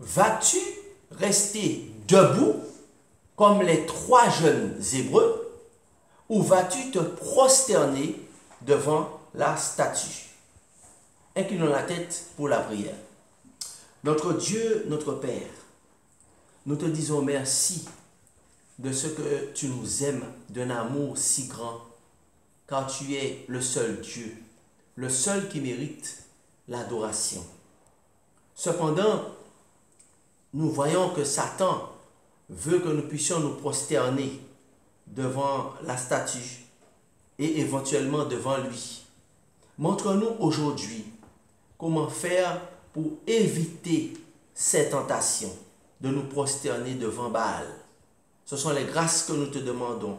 vas-tu rester debout comme les 3 jeunes Hébreux ou vas-tu te prosterner devant la statue? Inclinons la tête pour la prière. Notre Dieu, notre Père, nous te disons merci de ce que tu nous aimes d'un amour si grand, car tu es le seul Dieu, le seul qui mérite l'adoration. Cependant, nous voyons que Satan veut que nous puissions nous prosterner devant la statue et éventuellement devant lui. Montre-nous aujourd'hui comment faire pour éviter ces tentations de nous prosterner devant Baal. Ce sont les grâces que nous te demandons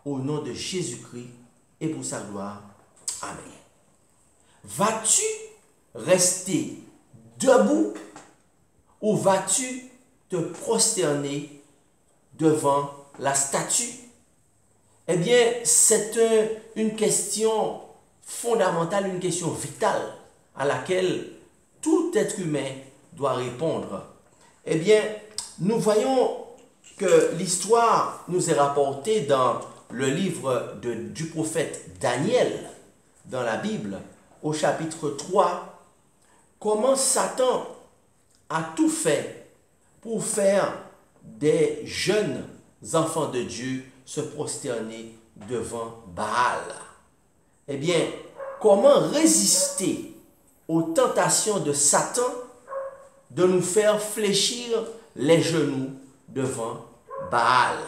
au nom de Jésus-Christ et pour sa gloire. Amen. Vas-tu rester debout ou vas-tu te prosterner devant la statue? Eh bien, c'est une question fondamentale, une question vitale à laquelle tout être humain doit répondre. Eh bien, nous voyons que l'histoire nous est rapportée dans le livre du prophète Daniel, dans la Bible, au chapitre 3, comment Satan a tout fait pour faire des jeunes enfants de Dieu se prosterner devant Baal. Eh bien, comment résister aux tentations de Satan de nous faire fléchir les genoux devant Baal?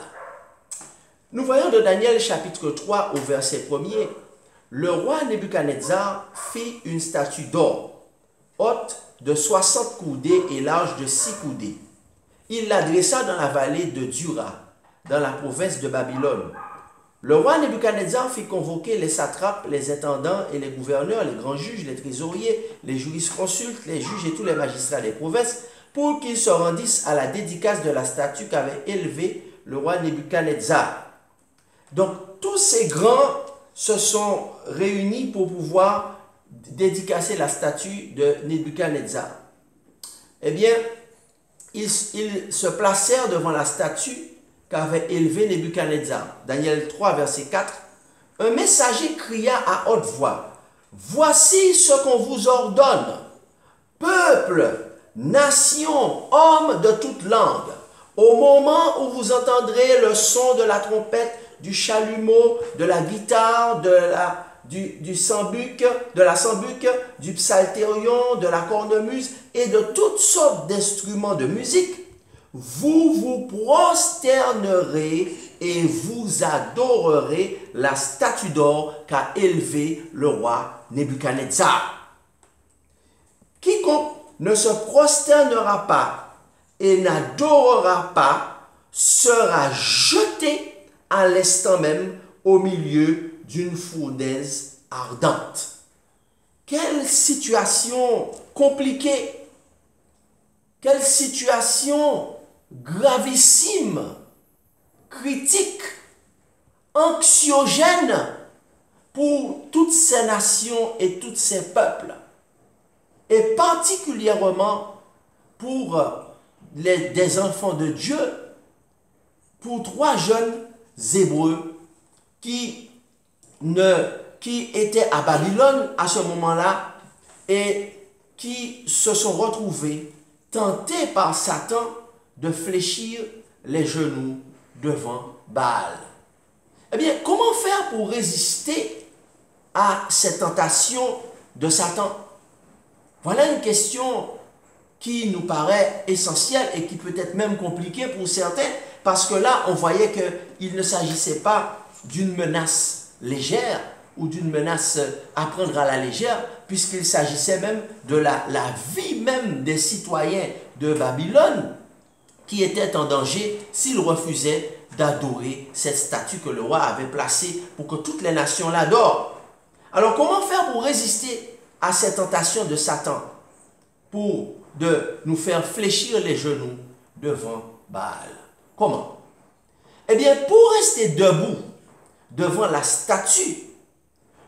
Nous voyons de Daniel chapitre 3 au verset 1er, le roi Nebuchadnezzar fit une statue d'or, haute de 60 coudées et large de 6 coudées. Il la dressa dans la vallée de Dura, dans la province de Babylone. Le roi Nebuchadnezzar fit convoquer les satrapes, les intendants et les gouverneurs, les grands juges, les trésoriers, les jurisconsultes, les juges et tous les magistrats des provinces, pour qu'ils se rendissent à la dédicace de la statue qu'avait élevée le roi Nebuchadnezzar. Donc, tous ces grands se sont réunis pour pouvoir dédicacer la statue de Nebuchadnezzar. Eh bien, ils se placèrent devant la statue qu'avait élevée Nebuchadnezzar. Daniel 3, verset 4. Un messager cria à haute voix, « Voici ce qu'on vous ordonne, peuple, nation, hommes de toutes langues. Au moment où vous entendrez le son de la trompette, du chalumeau, de la guitare, du sambuc, de la sambuc, du psalterion, de la cornemuse et de toutes sortes d'instruments de musique, vous vous prosternerez et vous adorerez la statue d'or qu'a élevée le roi Nebuchadnezzar. Quiconque ne se prosternera pas et n'adorera pas sera jeté à l'instant même au milieu d'une fournaise ardente. Quelle situation compliquée! Quelle situation gravissime, critique, anxiogène pour toutes ces nations et tous ces peuples. Et particulièrement pour des enfants de Dieu, pour 3 jeunes Hébreux qui étaient à Babylone à ce moment-là et qui se sont retrouvés tentés par Satan de fléchir les genoux devant Baal. Eh bien, comment faire pour résister à cette tentation de Satan? Voilà une question qui nous paraît essentielle et qui peut être même compliquée pour certains, parce que là, on voyait qu'il ne s'agissait pas d'une menace légère ou d'une menace à prendre à la légère, puisqu'il s'agissait même de la vie même des citoyens de Babylone qui étaient en danger s'ils refusaient d'adorer cette statue que le roi avait placée pour que toutes les nations l'adorent. Alors, comment faire pour résister à cette tentation de Satan, pour de nous faire fléchir les genoux devant Baal? Comment? Eh bien, pour rester debout devant la statue,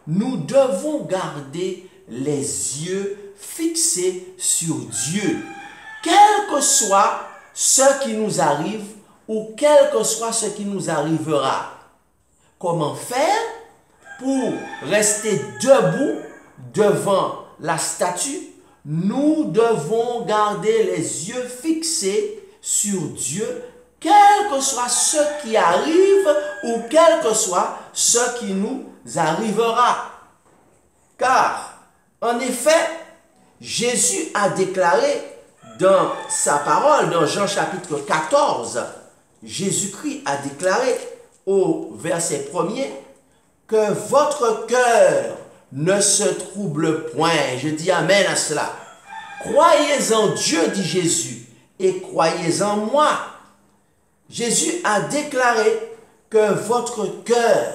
nous devons garder les yeux fixés sur Dieu, quel que soit ce qui nous arrive ou quel que soit ce qui nous arrivera. Comment faire pour rester debout devant la statue? Nous devons garder les yeux fixés sur Dieu, quel que soit ce qui arrive ou quel que soit ce qui nous arrivera. Car, en effet, Jésus a déclaré dans sa parole, dans Jean chapitre 14, Jésus-Christ a déclaré au verset 1er que votre cœur ne se trouble point. Je dis amen à cela. Croyez en Dieu, dit Jésus, et croyez en moi. Jésus a déclaré que votre cœur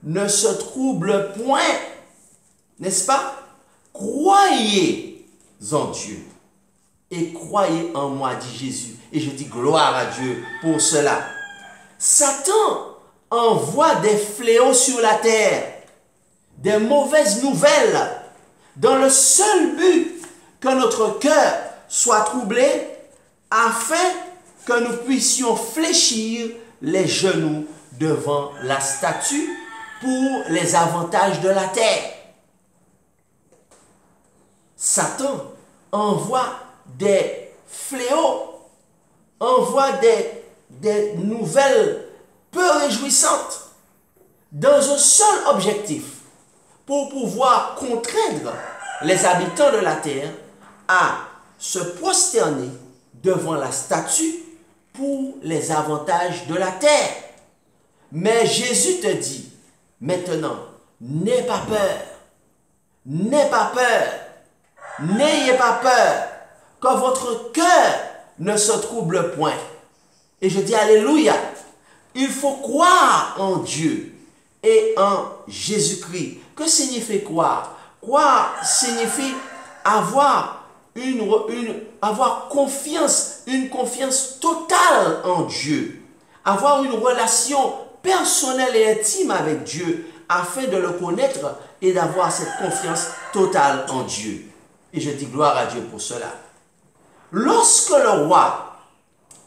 ne se trouble point. N'est-ce pas? Croyez en Dieu et croyez en moi, dit Jésus. Et je dis gloire à Dieu pour cela. Satan envoie des fléaux sur la terre, des mauvaises nouvelles, dans le seul but que notre cœur soit troublé, afin que nous puissions fléchir les genoux devant la statue pour les avantages de la terre. Satan envoie des fléaux, envoie des nouvelles peu réjouissantes dans un seul objectif, pour pouvoir contraindre les habitants de la terre à se prosterner devant la statue pour les avantages de la terre. Mais Jésus te dit maintenant, n'aie pas peur, n'aie pas peur, n'ayez pas peur, que votre cœur ne se trouble point. Et je dis alléluia, il faut croire en Dieu et en Jésus-Christ. Que signifie croire? Croire signifie avoir avoir confiance, une confiance totale en Dieu. Avoir une relation personnelle et intime avec Dieu afin de le connaître et d'avoir cette confiance totale en Dieu. Et je dis gloire à Dieu pour cela. Lorsque le roi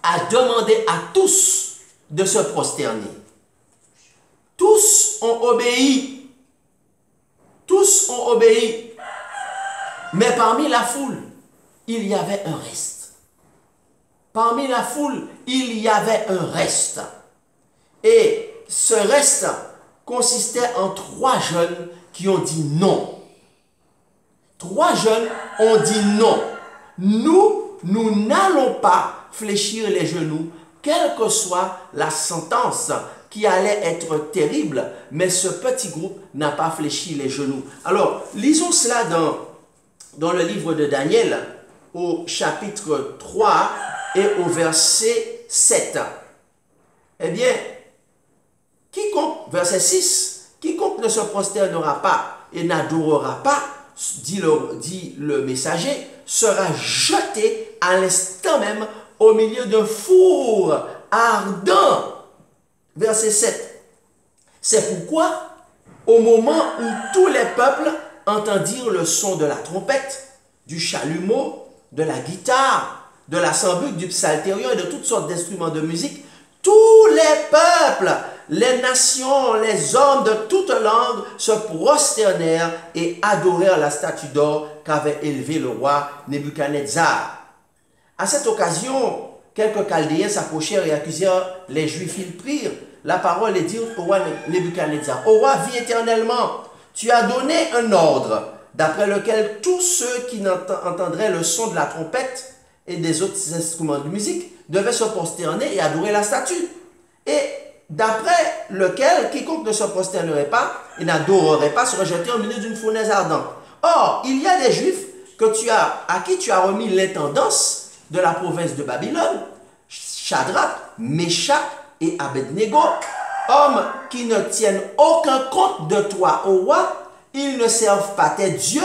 a demandé à tous de se prosterner, tous ont obéi. Tous ont obéi. Mais parmi la foule, il y avait un reste. Parmi la foule, il y avait un reste. Et ce reste consistait en 3 jeunes qui ont dit non. 3 jeunes ont dit non. Nous n'allons pas fléchir les genoux, quelle que soit la sentence qui allait être terrible, mais ce petit groupe n'a pas fléchi les genoux. Alors, lisons cela dans le livre de Daniel, au chapitre 3 et au verset 7. Eh bien, verset 6, quiconque ne se prosternera pas et n'adorera pas, dit le messager, sera jeté à l'instant même au milieu d'un four ardent. Verset 7. C'est pourquoi, au moment où tous les peuples entendirent le son de la trompette, du chalumeau, de la guitare, de la sambuc, du psalterion et de toutes sortes d'instruments de musique, tous les peuples, les nations, les hommes de toutes langues se prosternèrent et adorèrent la statue d'or qu'avait élevée le roi Nebuchadnezzar. À cette occasion, quelques Chaldéens s'approchèrent et accusèrent les Juifs. Ils prirent la parole et dirent au roi Nebuchadnezzar: Ô roi, vis éternellement, tu as donné un ordre d'après lequel tous ceux qui entendraient le son de la trompette et des autres instruments de musique devaient se prosterner et adorer la statue. Et d'après lequel quiconque ne se prosternerait pas et n'adorerait pas serait jeté au milieu d'une fournaise ardente. Or, il y a des Juifs à qui tu as remis l'intendance de la province de Babylone, Shadrach, Meshach et Abednego, hommes qui ne tiennent aucun compte de toi, ô roi. Ils ne servent pas tes dieux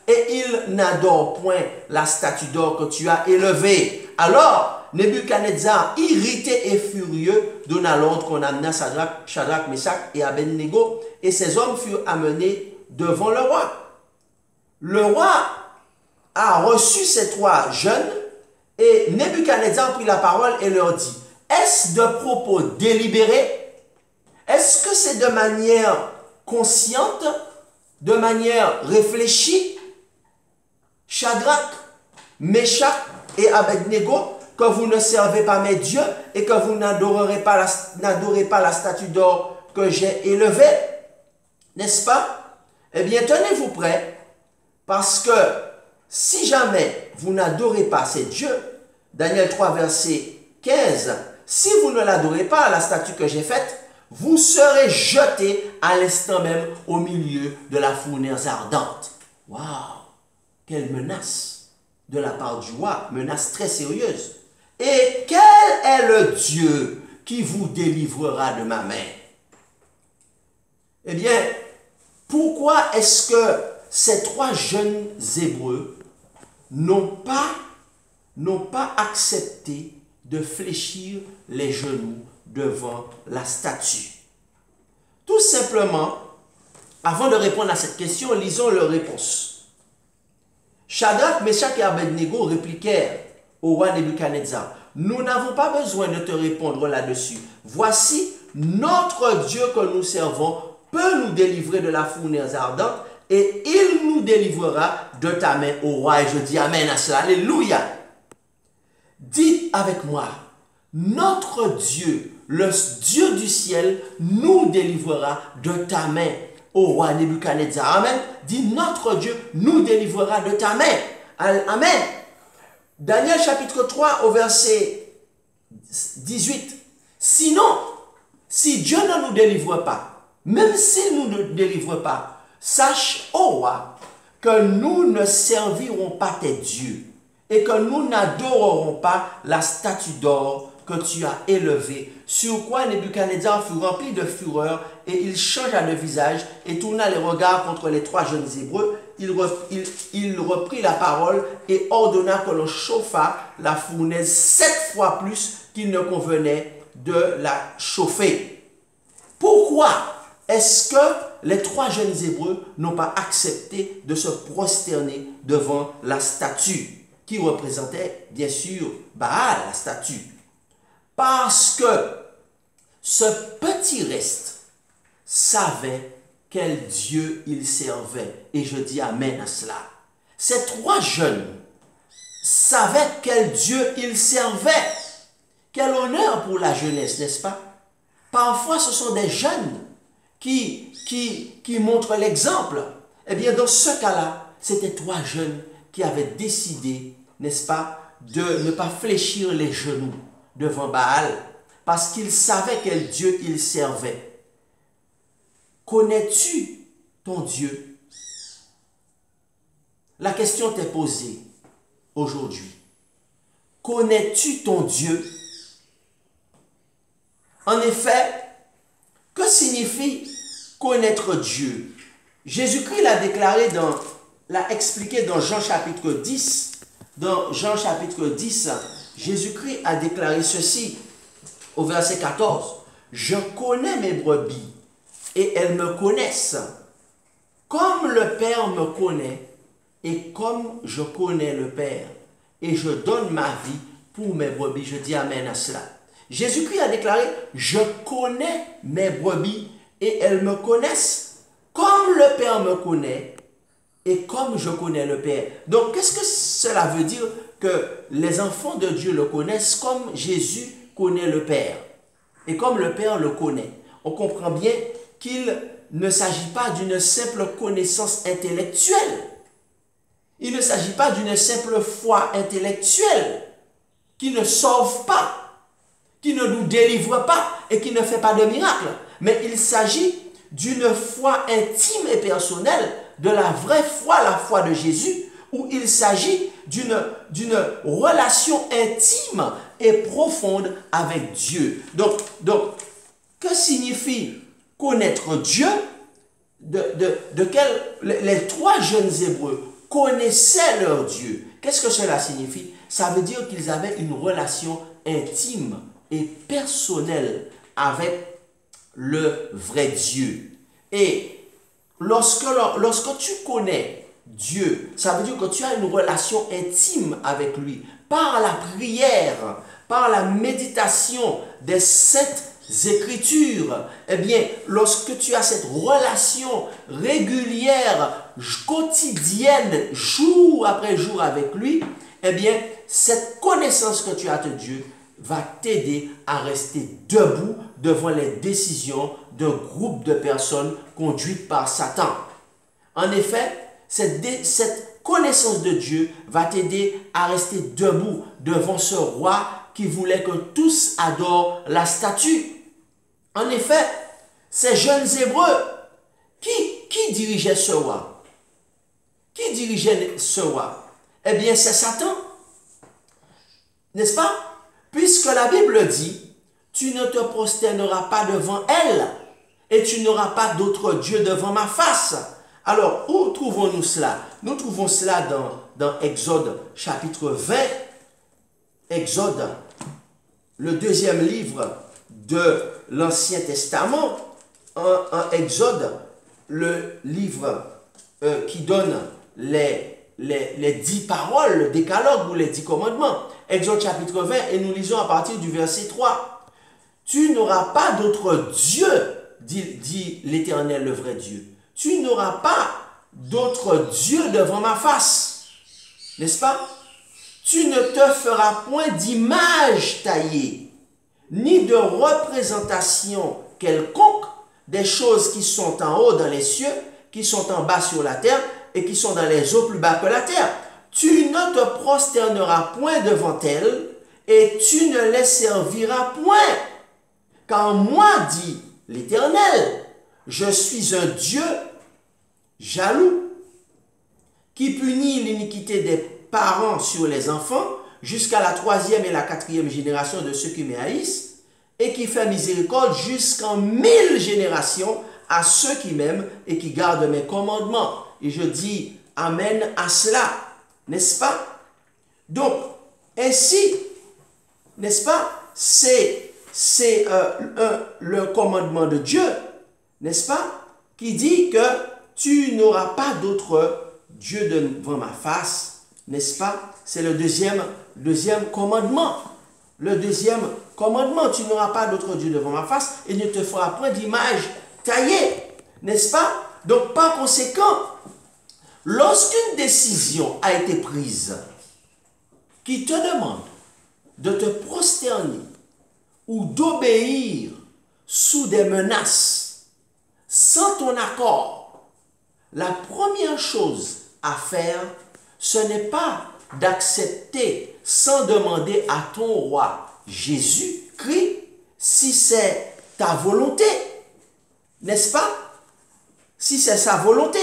et ils n'adorent point la statue d'or que tu as élevée. Alors, Nebuchadnezzar, irrité et furieux, donna l'ordre qu'on amena Shadrach, Meshach et Abednego, et ces hommes furent amenés devant le roi. Le roi a reçu ces 3 jeunes Et Nebuchadnezzar prit la parole et leur dit, est-ce de propos délibérés? Est-ce que c'est de manière consciente, de manière réfléchie, Shadrach, Meshach et Abednego, que vous ne servez pas mes dieux et que vous n'adorez pas la statue d'or que j'ai élevée? N'est-ce pas? Eh bien, tenez-vous prêts, parce que si jamais vous n'adorez pas ces dieux, Daniel 3, verset 15, si vous ne l'adorez pas, la statue que j'ai faite, vous serez jetés à l'instant même au milieu de la fournaise ardente. Waouh! Quelle menace de la part du roi, menace très sérieuse. Et quel est le Dieu qui vous délivrera de ma main? Eh bien, pourquoi est-ce que ces trois jeunes Hébreux n'ont pas accepté de fléchir les genoux devant la statue? Tout simplement, avant de répondre à cette question, lisons leur réponse. Shadrach, Meshach et Abednego répliquèrent au roi Nebuchadnezzar, nous n'avons pas besoin de te répondre là-dessus. Voici, notre Dieu que nous servons peut nous délivrer de la fournaise ardente et il nous délivrera de ta main, ô roi. Et je dis amen à cela. Alléluia. Dites avec moi, notre Dieu, le Dieu du ciel, nous délivrera de ta main, ô roi Nebuchadnezzar. Amen. Dis, notre Dieu nous délivrera de ta main. Amen. Daniel chapitre 3 au verset 18. Sinon, si Dieu ne nous délivre pas, même s'il ne nous délivre pas, sache, ô roi, que nous ne servirons pas tes dieux et que nous n'adorerons pas la statue d'or que tu as élevée. Sur quoi Nebuchadnezzar fut rempli de fureur et il changea de visage et tourna les regards contre les trois jeunes Hébreux. Il reprit la parole et ordonna que l'on chauffât la fournaise 7 fois plus qu'il ne convenait de la chauffer. Pourquoi est-ce que les trois jeunes Hébreux n'ont pas accepté de se prosterner devant la statue qui représentait bien sûr Baal, la statue? Parce que ce petit reste savait quel Dieu il servait. Et je dis amen à cela. Ces trois jeunes savaient quel Dieu ils servaient. Quel honneur pour la jeunesse, n'est-ce pas? Parfois, ce sont des jeunes qui montrent l'exemple. Eh bien, dans ce cas-là, c'était trois jeunes qui avaient décidé, n'est-ce pas, de ne pas fléchir les genoux devant Baal, parce qu'ils savaient quel Dieu ils servaient. Connais-tu ton Dieu? La question t'est posée aujourd'hui. Connais-tu ton Dieu? En effet, que signifie connaître Dieu? Jésus-Christ l'a expliqué dans Jean chapitre 10. Dans Jean chapitre 10, Jésus-Christ a déclaré ceci au verset 14. Je connais mes brebis et elles me connaissent, comme le Père me connaît et comme je connais le Père. Et je donne ma vie pour mes brebis. Je dis amen à cela. Jésus-Christ a déclaré, je connais mes brebis et elles me connaissent, comme le Père me connaît et comme je connais le Père. Donc, qu'est-ce que cela veut dire? Que les enfants de Dieu le connaissent comme Jésus connaît le Père et comme le Père le connaît. On comprend bien qu'il ne s'agit pas d'une simple connaissance intellectuelle. Il ne s'agit pas d'une simple foi intellectuelle qui ne sauve pas, qui ne nous délivre pas et qui ne fait pas de miracle. Mais il s'agit d'une foi intime et personnelle, de la vraie foi, la foi de Jésus, où il s'agit d'une relation intime et profonde avec Dieu. Donc que signifie connaître Dieu? Les trois jeunes Hébreux connaissaient leur Dieu. Qu'est-ce que cela signifie? Ça veut dire qu'ils avaient une relation intime et personnelle avec le vrai Dieu. Et lorsque tu connais Dieu. Ça veut dire que tu as une relation intime avec lui. Par la prière, par la méditation des saintes Écritures, eh bien, lorsque tu as cette relation régulière, quotidienne, jour après jour avec lui, eh bien, cette connaissance que tu as de Dieu va t'aider à rester debout devant les décisions d'un groupe de personnes conduites par Satan. En effet, cette connaissance de Dieu va t'aider à rester debout devant ce roi qui voulait que tous adorent la statue. En effet, ces jeunes Hébreux, qui dirigeait ce roi? Qui dirigeait ce roi? Eh bien, c'est Satan. N'est-ce pas? Puisque la Bible dit, tu ne te prosterneras pas devant elle, et tu n'auras pas d'autre Dieu devant ma face. Alors, où trouvons-nous cela? Nous trouvons cela dans Exode chapitre 20. Exode, le deuxième livre de l'Ancien Testament. En Exode, le livre qui donne les 10 paroles, le décalogue ou les 10 commandements. Exode chapitre 20, et nous lisons à partir du verset 3. Tu n'auras pas d'autre Dieu, dit l'Éternel, le vrai Dieu. Tu n'auras pas d'autre Dieu devant ma face. N'est-ce pas? Tu ne te feras point d'image taillée, ni de représentation quelconque des choses qui sont en haut dans les cieux, qui sont en bas sur la terre, et qui sont dans les eaux plus bas que la terre. Tu ne te prosterneras point devant elles, et tu ne les serviras point. Car moi, dit l'Éternel, je suis un Dieu jaloux, qui punit l'iniquité des parents sur les enfants, jusqu'à la 3e et la 4e génération de ceux qui me haïssent, et qui fait miséricorde jusqu'en 1000 générations à ceux qui m'aiment et qui gardent mes commandements. Et je dis amen à cela, n'est-ce pas? Donc, ainsi, n'est-ce pas? C'est le commandement de Dieu, n'est-ce pas? Qui dit que tu n'auras pas d'autre Dieu devant ma face, n'est-ce pas? C'est le deuxième commandement. Le deuxième commandement, tu n'auras pas d'autre Dieu devant ma face et ne te feras point d'image taillée, n'est-ce pas? Donc, par conséquent, lorsqu'une décision a été prise qui te demande de te prosterner ou d'obéir sous des menaces sans ton accord, la première chose à faire, ce n'est pas d'accepter sans demander à ton roi Jésus-Christ si c'est ta volonté, n'est-ce pas? Si c'est sa volonté.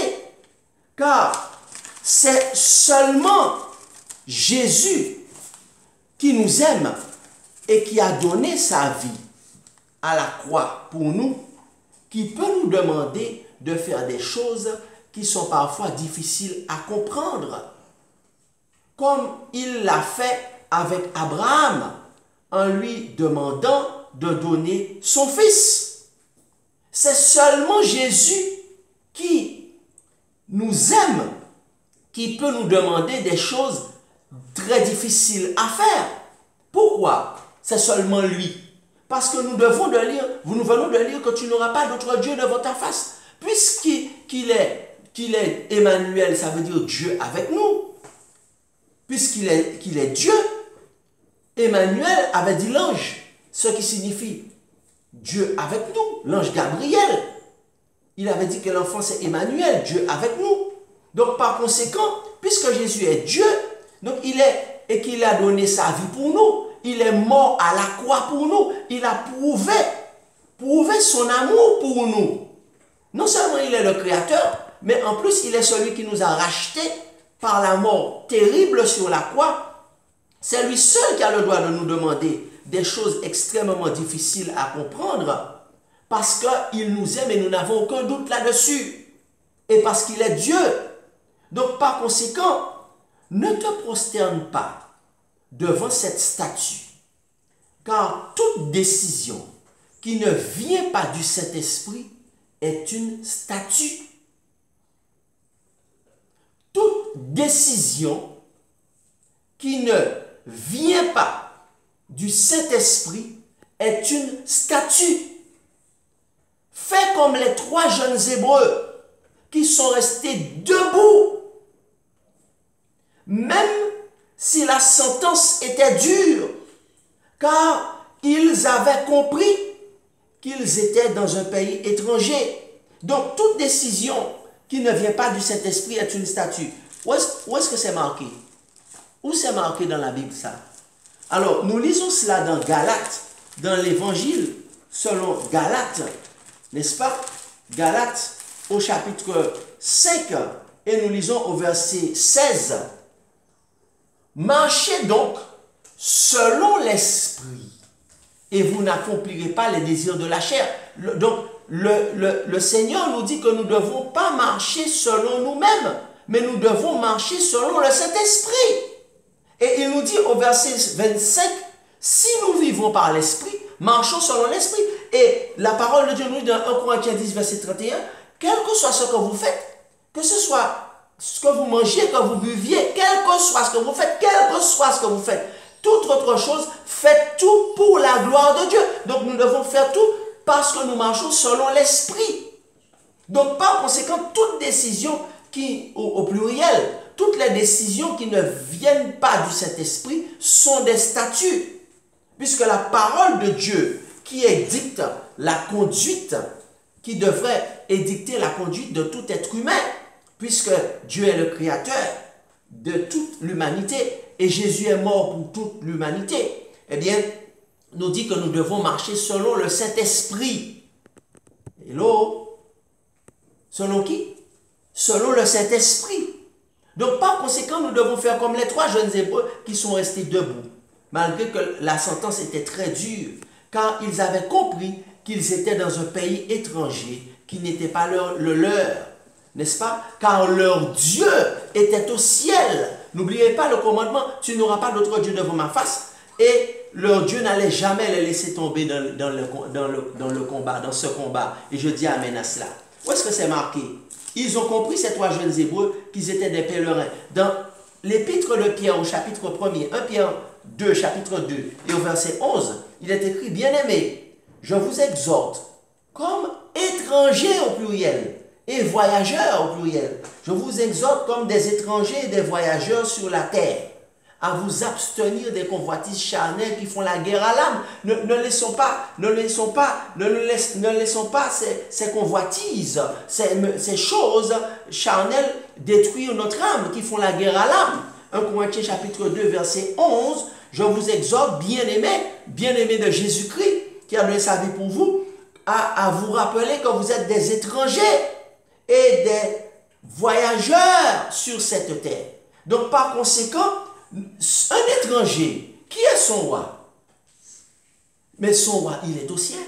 Car c'est seulement Jésus qui nous aime et qui a donné sa vie à la croix pour nous, qui peut nous demander de faire des choses qui sont parfois difficiles à comprendre. Comme il l'a fait avec Abraham, en lui demandant de donner son fils. C'est seulement Jésus qui nous aime, qui peut nous demander des choses très difficiles à faire. Pourquoi? C'est seulement lui. Parce que nous venons de lire que tu n'auras pas d'autre Dieu devant ta face. Puisqu'il est Emmanuel, ça veut dire Dieu avec nous. Puisqu'il est Dieu, Emmanuel avait dit l'ange, ce qui signifie Dieu avec nous, l'ange Gabriel. Il avait dit que l'enfant c'est Emmanuel, Dieu avec nous. Donc par conséquent, puisque Jésus est Dieu, donc et qu'il a donné sa vie pour nous, il est mort à la croix pour nous, il a prouvé son amour pour nous. Non seulement il est le Créateur, mais en plus il est celui qui nous a rachetés par la mort terrible sur la croix. C'est lui seul qui a le droit de nous demander des choses extrêmement difficiles à comprendre, parce qu'il nous aime et nous n'avons aucun doute là-dessus. Et parce qu'il est Dieu. Donc par conséquent, ne te prosterne pas devant cette statue, car toute décision qui ne vient pas du Saint-Esprit est une statue. décision qui ne vient pas du Saint-Esprit est une statue. Fais comme les 3 jeunes Hébreux qui sont restés debout. Même si la sentence était dure, car ils avaient compris qu'ils étaient dans un pays étranger. Donc, toute décision qui ne vient pas du Saint-Esprit est une statue. Où est-ce que c'est marqué? Où c'est marqué dans la Bible, ça? Alors, nous lisons cela dans Galates, dans l'Évangile, selon Galates, n'est-ce pas? Galates, au chapitre 5, et nous lisons au verset 16. Marchez donc selon l'Esprit, et vous n'accomplirez pas les désirs de la chair. Donc, le Seigneur nous dit que nous ne devons pas marcher selon nous-mêmes, mais nous devons marcher selon le Saint-Esprit. Et il nous dit au verset 25, si nous vivons par l'Esprit, marchons selon l'Esprit. Et la parole de Dieu nous dit dans 1 Corinthiens 10, verset 31, quel que soit ce que vous faites, que ce soit ce que vous mangez, que vous buviez, quel que soit ce que vous faites, quel que soit ce que vous faites, toute autre chose, faites tout pour la gloire de Dieu. Donc nous devons faire tout parce que nous marchons selon l'Esprit. Donc par conséquent, toute décision qui, au pluriel, toutes les décisions qui ne viennent pas du Saint-Esprit sont des statuts. Puisque la parole de Dieu qui édicte la conduite, qui devrait édicter la conduite de tout être humain, puisque Dieu est le créateur de toute l'humanité et Jésus est mort pour toute l'humanité, eh bien, nous dit que nous devons marcher selon le Saint-Esprit. Hello? Selon qui? Selon le Saint-Esprit. Donc, par conséquent, nous devons faire comme les 3 jeunes Hébreux qui sont restés debout, malgré que la sentence était très dure, car ils avaient compris qu'ils étaient dans un pays étranger qui n'était pas le leur, n'est-ce pas? Car leur Dieu était au ciel. N'oubliez pas le commandement, tu n'auras pas d'autre Dieu devant ma face. Et leur Dieu n'allait jamais les laisser tomber dans le combat, dans ce combat. Et je dis amen à cela. Où est-ce que c'est marqué? Ils ont compris, ces 3 jeunes Hébreux, qu'ils étaient des pèlerins. Dans l'épître de Pierre au chapitre 1er, 1 Pierre 2, chapitre 2, et au verset 11, il est écrit, bien-aimés, je vous exhorte, comme étrangers au pluriel, et voyageurs au pluriel. Je vous exhorte comme des étrangers et des voyageurs sur la terre, à vous abstenir des convoitises charnelles qui font la guerre à l'âme. Ne laissons pas ces convoitises, ces choses charnelles détruire notre âme, qui font la guerre à l'âme. 1 Corinthiens chapitre 2, verset 11, je vous exhorte, bien-aimés de Jésus-Christ, qui a donné sa vie pour vous, à vous rappeler que vous êtes des étrangers et des voyageurs sur cette terre. Donc par conséquent, un étranger, qui est son roi? Mais son roi, il est au ciel.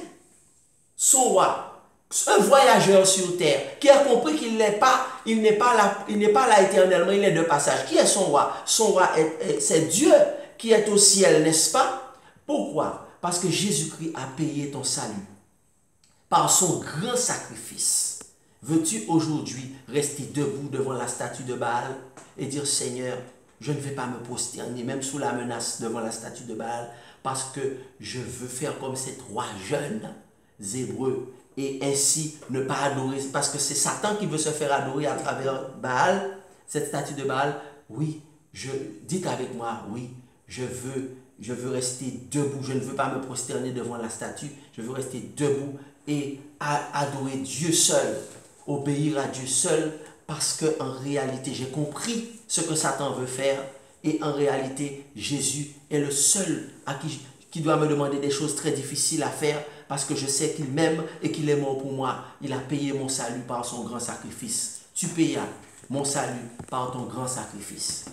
Son roi, un voyageur sur terre, qui a compris qu'il n'est pas là éternellement, il est de passage. Qui est son roi? Son roi, c'est Dieu qui est au ciel, n'est-ce pas? Pourquoi? Parce que Jésus-Christ a payé ton salut par son grand sacrifice. Veux-tu aujourd'hui rester debout devant la statue de Baal et dire, Seigneur, je ne vais pas me prosterner, même sous la menace devant la statue de Baal, parce que je veux faire comme ces 3 jeunes Hébreux et ainsi ne pas adorer, parce que c'est Satan qui veut se faire adorer à travers Baal, cette statue de Baal. Oui, dites avec moi, oui, je veux rester debout, je ne veux pas me prosterner devant la statue, je veux rester debout et adorer Dieu seul, obéir à Dieu seul, parce qu'en réalité, j'ai compris ce que Satan veut faire, et en réalité, Jésus est le seul qui doit me demander des choses très difficiles à faire, parce que je sais qu'il m'aime et qu'il est mort pour moi. Il a payé mon salut par son grand sacrifice. Tu payas mon salut par ton grand sacrifice.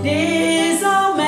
Désormais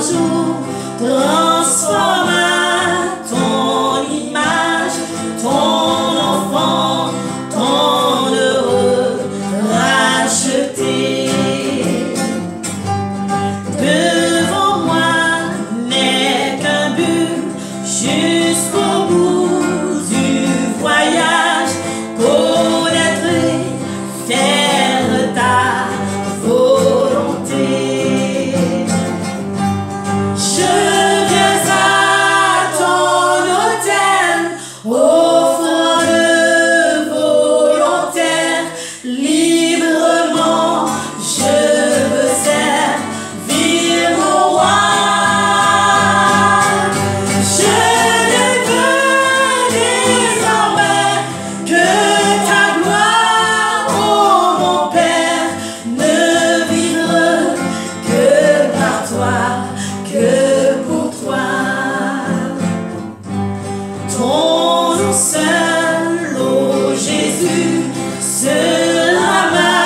jour, transforme à ton image, ton enfant, ton heureux racheté. Devant moi n'est qu'un but jusqu'au bout du voyage, connaître et faire ta volonté. Je viens à ton autel, offrande volontaire, librement je veux servir mon roi. Je ne veux désormais que ta gloire, ô mon Père, ne vivre que par toi, que pour toi. Ton nom seul, ô Jésus, sera ma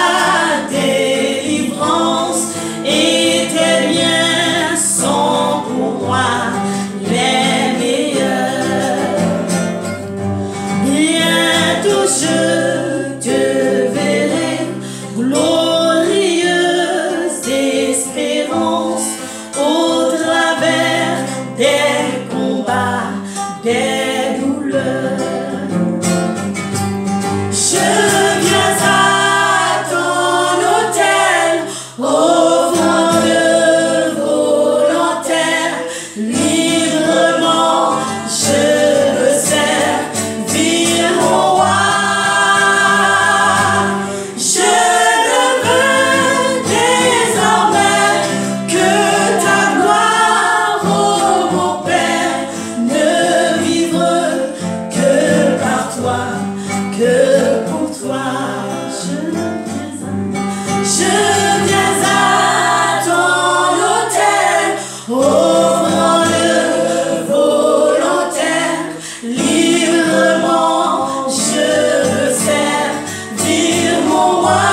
délivrance, et tes liens sont pour moi les meilleurs. Bientôt je te verrai, glorieuse espérance, au travers des combats, des douleurs. Je viens à ton autel, offrande volontaire, librement je veux servir mon roi. Je ne veux désormais que ta gloire, ô mon Père, ne vivre que par toi, que pour toi. Je viens à ton autel, offrande volontaire, librement je veux servir mon roi.